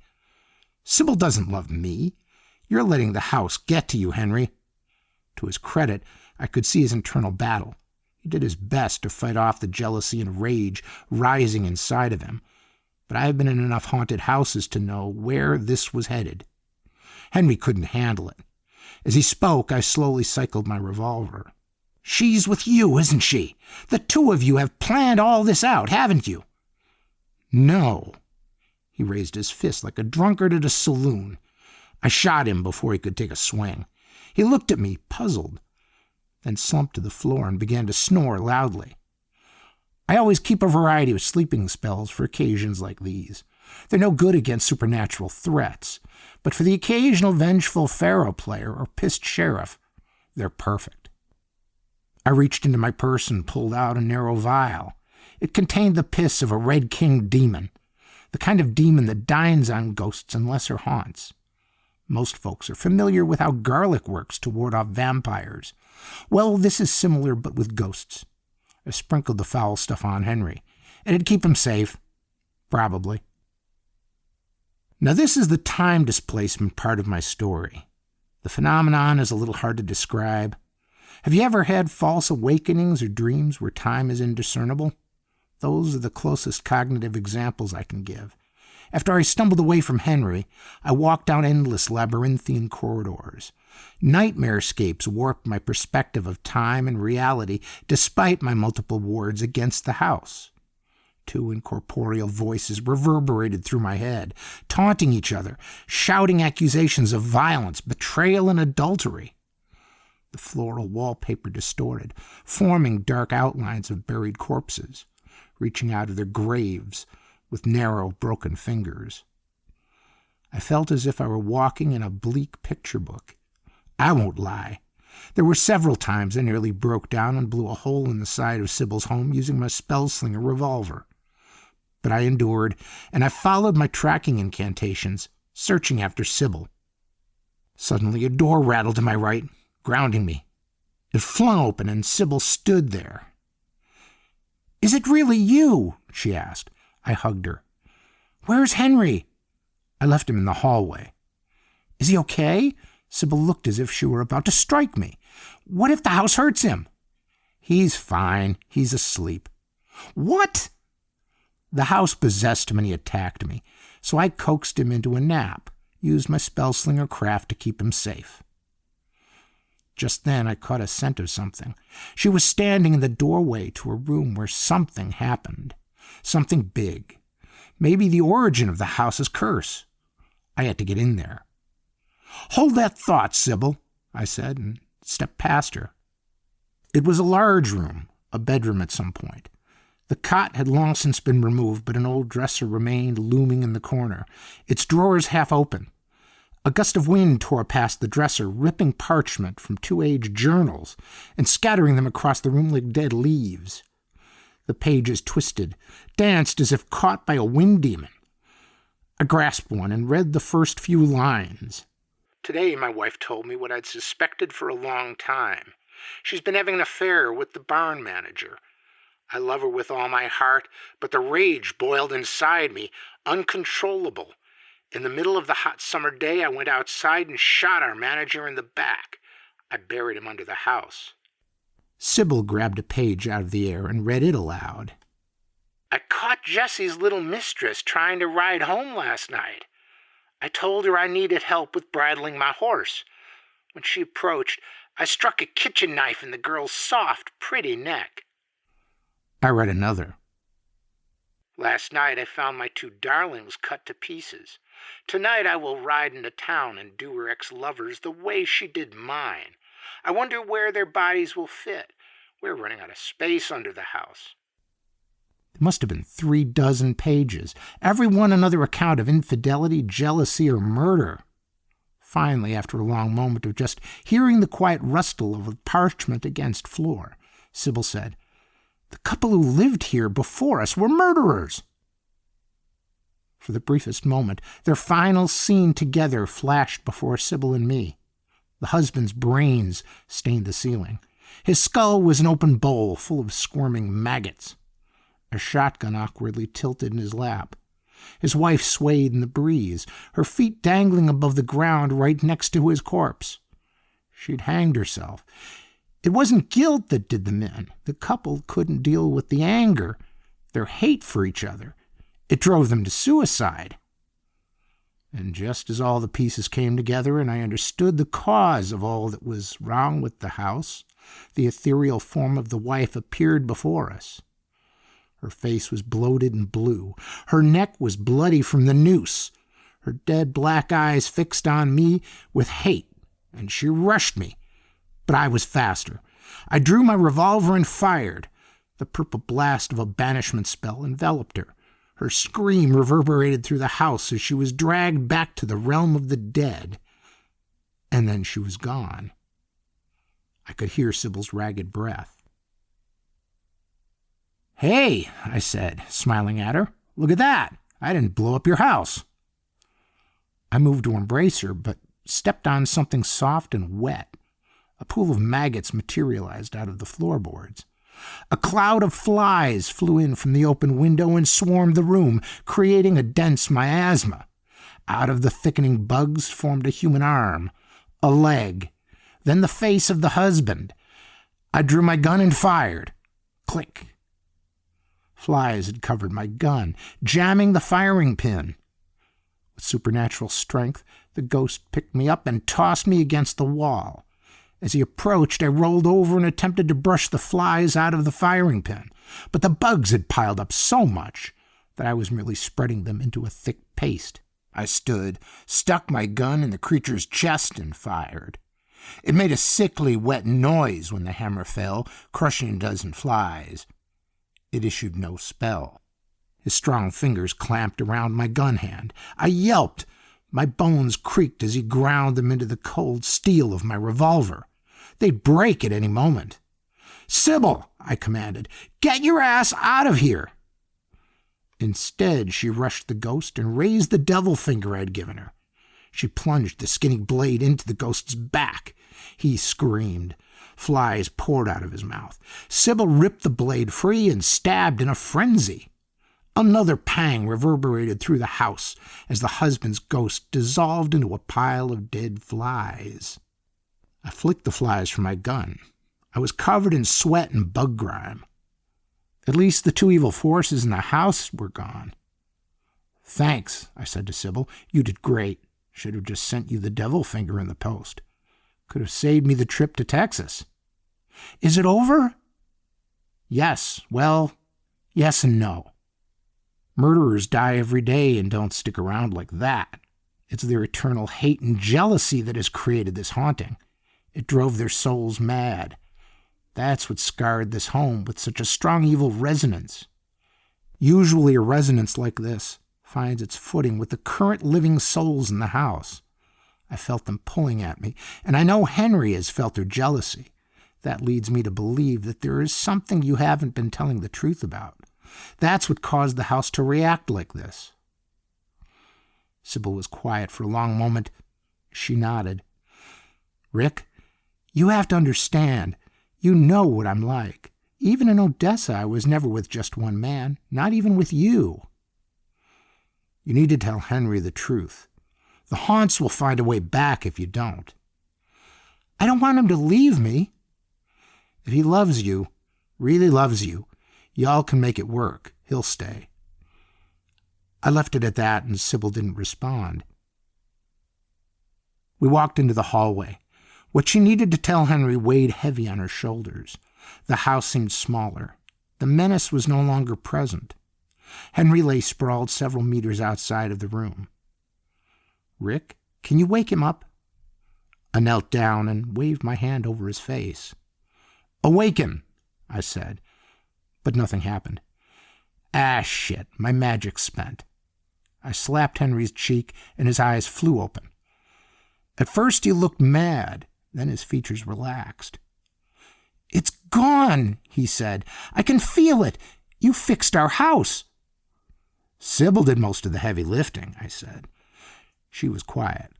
"Sybil doesn't love me. You're letting the house get to you, Henry." To his credit, I could see his internal battle. He did his best to fight off the jealousy and rage rising inside of him. But I have been in enough haunted houses to know where this was headed. Henry couldn't handle it. As he spoke, I slowly cycled my revolver. "She's with you, isn't she? The two of you have planned all this out, haven't you?" "No." He raised his fist like a drunkard at a saloon. I shot him before he could take a swing. He looked at me, puzzled, then slumped to the floor and began to snore loudly. I always keep a variety of sleeping spells for occasions like these. They're no good against supernatural threats, but for the occasional vengeful faro player or pissed sheriff, they're perfect. I reached into my purse and pulled out a narrow vial. It contained the piss of a Red King demon, the kind of demon that dines on ghosts and lesser haunts. Most folks are familiar with how garlic works to ward off vampires. Well, this is similar, but with ghosts. I sprinkled the foul stuff on Henry. It'd keep him safe. Probably. Now, this is the time displacement part of my story. The phenomenon is a little hard to describe. Have you ever had false awakenings or dreams where time is indiscernible? Those are the closest cognitive examples I can give. After I stumbled away from Henry, I walked down endless labyrinthian corridors. Nightmarescapes warped my perspective of time and reality despite my multiple wards against the house. Two incorporeal voices reverberated through my head, taunting each other, shouting accusations of violence, betrayal, and adultery. The floral wallpaper distorted, forming dark outlines of buried corpses, reaching out of their graves with narrow, broken fingers. I felt as if I were walking in a bleak picture book. I won't lie. There were several times I nearly broke down and blew a hole in the side of Sybil's home using my spellslinger revolver. But I endured, and I followed my tracking incantations, searching after Sybil. Suddenly a door rattled to my right, grounding me. It flung open, and Sybil stood there. "Is it really you?" she asked. I hugged her. "Where's Henry?" I left him in the hallway. "Is he okay?" Sybil looked as if she were about to strike me. "What if the house hurts him?" "He's fine. He's asleep." "What?" "The house possessed him and he attacked me, so I coaxed him into a nap, used my spellslinger craft to keep him safe." Just then I caught a scent of something. She was standing in the doorway to a room where something happened. Something big. Maybe the origin of the house's curse. I had to get in there. "Hold that thought, Sybil," I said, and stepped past her. It was a large room, a bedroom at some point. The cot had long since been removed, but an old dresser remained looming in the corner, its drawers half open. A gust of wind tore past the dresser, ripping parchment from two aged journals and scattering them across the room like dead leaves. The pages twisted, danced as if caught by a wind demon. I grasped one and read the first few lines. "Today my wife told me what I'd suspected for a long time. She's been having an affair with the barn manager. I love her with all my heart, but the rage boiled inside me, uncontrollable. In the middle of the hot summer day, I went outside and shot our manager in the back. I buried him under the house." Sybil grabbed a page out of the air and read it aloud. "I caught Jessie's little mistress trying to ride home last night. I told her I needed help with bridling my horse. When she approached, I struck a kitchen knife in the girl's soft, pretty neck." I read another. "Last night I found my two darlings cut to pieces. Tonight I will ride into town and do her ex-lovers the way she did mine. I wonder where their bodies will fit. We're running out of space under the house." There must have been 36 pages, every one another account of infidelity, jealousy, or murder. Finally, after a long moment of just hearing the quiet rustle of parchment against floor, Sybil said, "The couple who lived here before us were murderers." For the briefest moment, their final scene together flashed before Sybil and me. The husband's brains stained the ceiling. His skull was an open bowl full of squirming maggots. A shotgun awkwardly tilted in his lap. His wife swayed in the breeze, her feet dangling above the ground right next to his corpse. She'd hanged herself. It wasn't guilt that did them in. The couple couldn't deal with the anger, their hate for each other. It drove them to suicide. And just as all the pieces came together and I understood the cause of all that was wrong with the house, the ethereal form of the wife appeared before us. Her face was bloated and blue. Her neck was bloody from the noose. Her dead black eyes fixed on me with hate and she rushed me. But I was faster. I drew my revolver and fired. The purple blast of a banishment spell enveloped her. Her scream reverberated through the house as she was dragged back to the realm of the dead. And then she was gone. I could hear Sybil's ragged breath. "Hey," I said, smiling at her. "Look at that. I didn't blow up your house." I moved to embrace her, but stepped on something soft and wet. A pool of maggots materialized out of the floorboards. A cloud of flies flew in from the open window and swarmed the room, creating a dense miasma. Out of the thickening bugs formed a human arm, a leg, then the face of the husband. I drew my gun and fired. Click. Flies had covered my gun, jamming the firing pin. With supernatural strength, the ghost picked me up and tossed me against the wall. As he approached, I rolled over and attempted to brush the flies out of the firing pin, but the bugs had piled up so much that I was merely spreading them into a thick paste. I stood, stuck my gun in the creature's chest, and fired. It made a sickly, wet noise when the hammer fell, crushing a dozen flies. It issued no spell. His strong fingers clamped around my gun hand. I yelped. My bones creaked as he ground them into the cold steel of my revolver. They'd break at any moment. "Sybil," I commanded, "get your ass out of here." Instead, she rushed the ghost and raised the devil finger I'd given her. She plunged the skinny blade into the ghost's back. He screamed. Flies poured out of his mouth. Sybil ripped the blade free and stabbed in a frenzy. Another pang reverberated through the house as the husband's ghost dissolved into a pile of dead flies. I flicked the flies from my gun. I was covered in sweat and bug grime. At least the two evil forces in the house were gone. "Thanks," I said to Sybil. "You did great. Should have just sent you the devil finger in the post. Could have saved me the trip to Texas." "Is it over?" "Yes. Well, yes and no. Murderers die every day and don't stick around like that. It's their eternal hate and jealousy that has created this haunting. It drove their souls mad. That's what scarred this home with such a strong evil resonance. Usually a resonance like this finds its footing with the current living souls in the house. I felt them pulling at me, and I know Henry has felt their jealousy. That leads me to believe that there is something you haven't been telling the truth about. That's what caused the house to react like this." Sybil was quiet for a long moment. She nodded. "Rick, you have to understand. You know what I'm like. Even in Odessa, I was never with just one man, not even with you. You need to tell Henry the truth. The haunts will find a way back if you don't." "I don't want him to leave me." "If he loves you, really loves you, y'all can make it work. He'll stay." I left it at that, and Sybil didn't respond. We walked into the hallway. What she needed to tell Henry weighed heavy on her shoulders. The house seemed smaller. The menace was no longer present. Henry lay sprawled several meters outside of the room. "Rick, can you wake him up?" I knelt down and waved my hand over his face. "Awaken," I said, but nothing happened. "Ah, shit, my magic's spent." I slapped Henry's cheek, and his eyes flew open. At first he looked mad, then his features relaxed. "It's gone," he said. "I can feel it. You fixed our house." "Sybil did most of the heavy lifting," I said. She was quiet.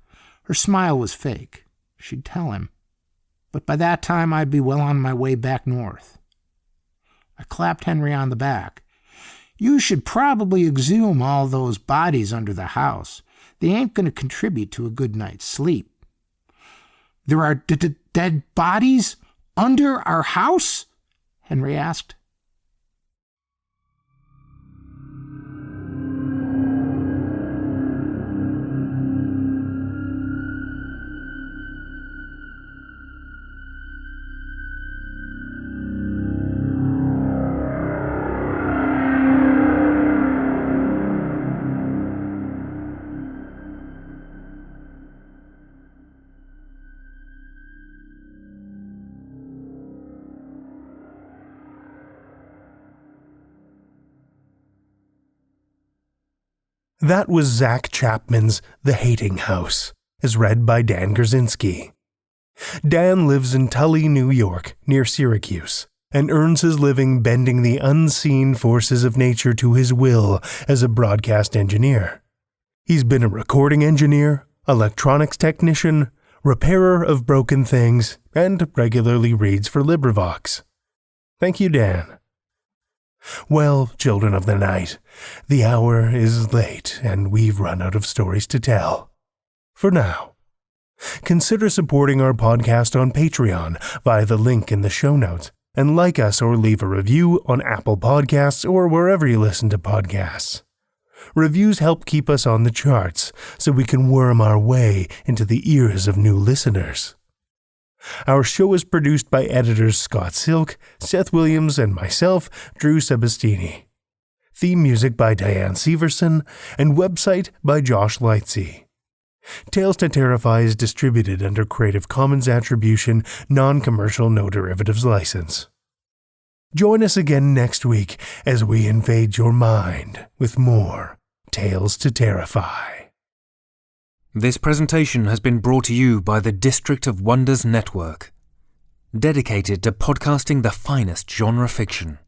Her smile was fake. She'd tell him. But by that time, I'd be well on my way back north. I clapped Henry on the back. "You should probably exhume all those bodies under the house. They ain't going to contribute to a good night's sleep." "There are dead bodies under our house?" Henry asked. That was Zach Chapman's The Hating House, as read by Dan Gurzynski. Dan lives in Tully, New York, near Syracuse, and earns his living bending the unseen forces of nature to his will as a broadcast engineer. He's been a recording engineer, electronics technician, repairer of broken things, and regularly reads for LibriVox. Thank you, Dan. Well, children of the night, the hour is late and we've run out of stories to tell. For now. Consider supporting our podcast on Patreon via the link in the show notes, and like us or leave a review on Apple Podcasts or wherever you listen to podcasts. Reviews help keep us on the charts so we can worm our way into the ears of new listeners. Our show is produced by editors Scott Silk, Seth Williams, and myself, Drew Sebesteny. Theme music by Diane Severson, and website by Josh Lightsey. Tales to Terrify is distributed under Creative Commons Attribution, Non-Commercial No Derivatives License. Join us again next week as we invade your mind with more Tales to Terrify. This presentation has been brought to you by the District of Wonders Network, dedicated to podcasting the finest genre fiction.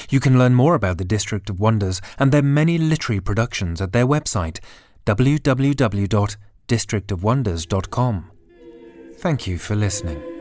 You can learn more about the District of Wonders and their many literary productions at their website, www.districtofwonders.com. Thank you for listening.